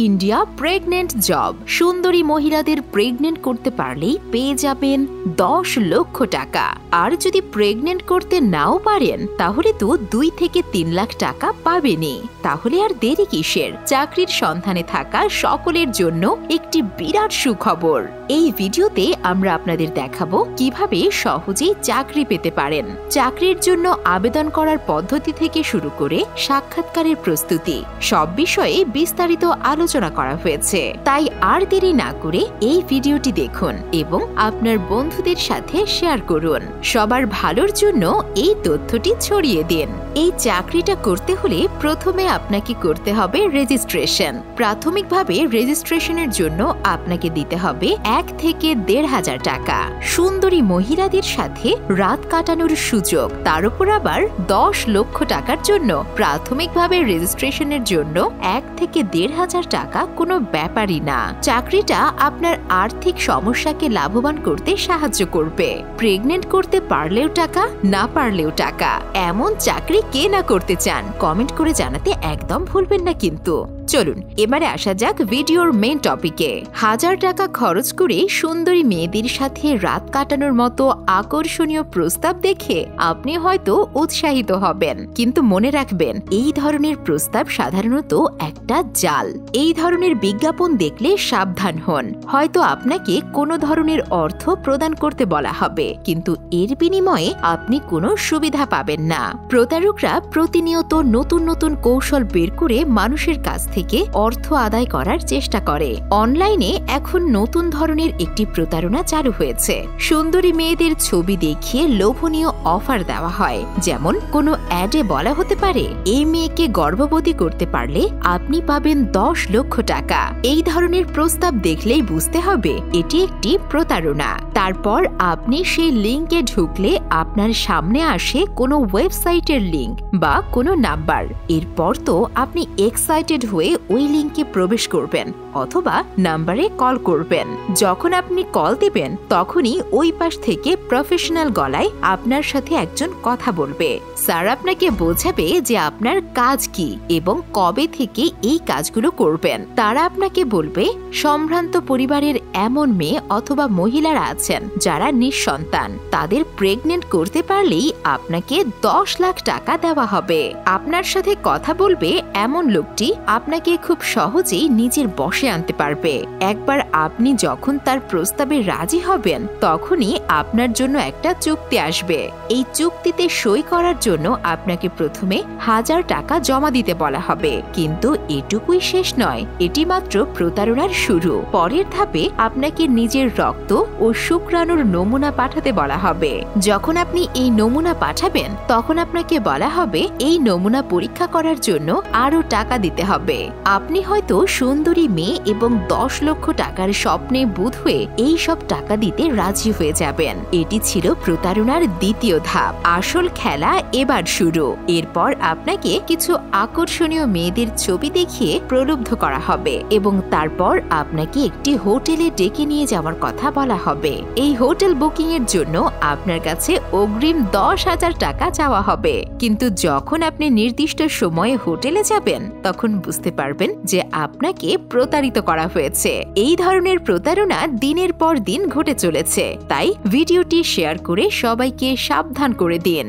India pregnant job. সুন্দরী মহিলাদের pregnant করতে পারলেই পেয়ে যাবেন 10 লক্ষ টাকা। আর যদি প্রেগনেন্ট করতে নাও পারেন তাহলে তো 2 থেকে 3 লাখ টাকা পাবেনই। তাহলে আর দেরি কিসের? চাকরির সন্ধানে থাকা সকলের জন্য একটি বিরাট সুখবর। এই ভিডিওতে আমরা আপনাদের দেখাবো কিভাবে সহজেই চাকরি পেতে পারেন। চাকরির জন্য আবেদন করার পদ্ধতি থেকে শুরু করে সাক্ষাৎকারের প্রস্তুতি সব বিষয়ে বিস্তারিত আলোচনা করা হয়েছে। তাই আর দেরি না করে এই ভিডিওটি দেখুন এবং আপনার বন্ধুদের সাথে শেয়ার করুন। সবার ভালোর জন্য এই তথ্যটি ছড়িয়ে দিন। এই চাকরিটা করতে হলে প্রথমে আপনাকে করতে হবে রেজিস্ট্রেশন। প্রাথমিকভাবে রেজিস্ট্রেশনের জন্য আপনাকে দিতে হবে 1 থেকে 1,500 টাকা। সুন্দরী মহিলাদের সাথে রাত কাটানোর সুযোগ, তার উপর আবার 10 লক্ষ টাকার জন্য প্রাথমিকভাবে রেজিস্ট্রেশনের জন্য 1 থেকে 1,500 টাকা কোনো ব্যাপারই না। চাকরিটা আপনার আর্থিক সমস্যাকে লাভবান করতে সাহায্য করবে। প্রেগনেন্ট করতে পারলেও টাকা, না পারলেও টাকা, এমন চাকরি কে না করতে চান? কমেন্ট করে জানাতে একদম ভুলবেন না কিন্তু। চলুন এবারে আসা যাক ভিডিওর মেইন টপিকে। 1000 টাকা খরচ করে সুন্দরী মেয়েদের সাথে রাত কাটানোর মতো আকর্ষণীয় প্রস্তাব দেখে আপনি হয়তো উৎসাহিত হবেন, কিন্তু মনে রাখবেন এই ধরনের প্রস্তাব সাধারণত একটা জাল। এই ধরনের বিজ্ঞাপন দেখলে সাবধান হন। হয়তো আপনাকে কোনো ধরনের অর্থ প্রদান করতে বলা হবে, কিন্তু এর বিনিময়ে আপনি কোনো সুবিধা পাবেন না। প্রতারকরা প্রতিনিয়ত নতুন নতুন কৌশল বের করে মানুষের কাছ থেকে অর্থ আদায় করার চেষ্টা করে। অনলাইনে এখন নতুন ধরনের একটি প্রতারণা চালু হয়েছে। সুন্দরী মেয়েদের ছবি দেখিয়ে লোভনীয় অফার দেওয়া হয়। যেমন কোনো অ্যাডে বলা হতে পারে, এই মেয়েকে গর্ভবতী করতে পারলে আপনি পাবেন 10 লক্ষ টাকা। এই ধরনের প্রস্তাব দেখলেই বুঝতে হবে এটি একটি প্রতারণা। তারপর আপনি সেই লিঙ্কে ঢুকলে আপনার সামনে আসে কোনো ওয়েবসাইটের লিঙ্ক বা কোনো নাম্বার। এরপর তো আপনি এক্সাইটেড হয়ে ওই লিঙ্কে প্রবেশ করবেন অথবা নাম্বারে কল করবেন। যখন আপনি কল দেবেন তখনই ওই পাশ থেকে প্রফেশনাল গলায় আপনার সাথে একজন কথা বলবে। স্যার আপনাকে বোঝাবে যে আপনার কাজ কি এবং কবে থেকে এই কাজগুলো করবেন। তারা আপনাকে বলবে সম্ভ্রান্ত পরিবারের এমন মেয়ে অথবা মহিলারা আছেন যারা নিঃসন্তান, তাদের প্রেগনেন্ট করতে পারলেই আপনাকে 10 লাখ টাকা দেওয়া হবে। আপনার সাথে কথা বলবে এমন লোকটি আপনাকে খুব সহজেই নিজের বশে আনতে পারবে। একবার আপনি যখন তার প্রস্তাবে রাজি হবেন তখনই আপনার জন্য একটা চুক্তি আসবে। এই চুক্তিতে সই করার জন্য আপনাকে প্রথমে 1000 টাকা জমা দিতে বলা হবে। কিন্তু এটুকুই শেষ নয়, এটি মাত্র প্রতারণার শুরু। পরের ধাপে আপনাকে নিজের রক্ত ও শুক্রাণুর নমুনা পাঠাতে বলা হবে। যখন আপনি এই নমুনা পাঠাবেন তখন আপনাকে বলা হবে এই নমুনা পরীক্ষা করার জন্য আরো টাকা দিতে হবে। আপনি হয়তো সুন্দরী মেয়ে এবং 10 লক্ষ টাকার স্বপ্নে বুঁদ হয়ে এই সব টাকা দিতে রাজি হয়ে যাবেন। এটি ছিল প্রতারণার দ্বিতীয় ধাপ। আসল খেলা এবার শুরু। এরপর আপনাকে কিছু আকর্ষণীয় মেয়েদের ছবি দেখিয়ে প্রলুব্ধ করা হবে এবং তারপর আপনাকে একটি হোটেলে ডেকে নিয়ে যাওয়ার কথা বলা হবে। এই হোটেল বুকিং এর জন্য আপনার কাছে অগ্রিম 10,000 টাকা চাওয়া হবে। কিন্তু যখন আপনি নির্দিষ্ট সময়ে হোটেলে যাবেন তখন বুঝতে পারবেন যে আপনাকে প্রতারিত করা হয়েছে। এই ধরনের প্রতারণা দিনের পর দিন ঘটে চলেছে। তাই ভিডিওটি শেয়ার করে সবাইকে সাবধান করে দিন।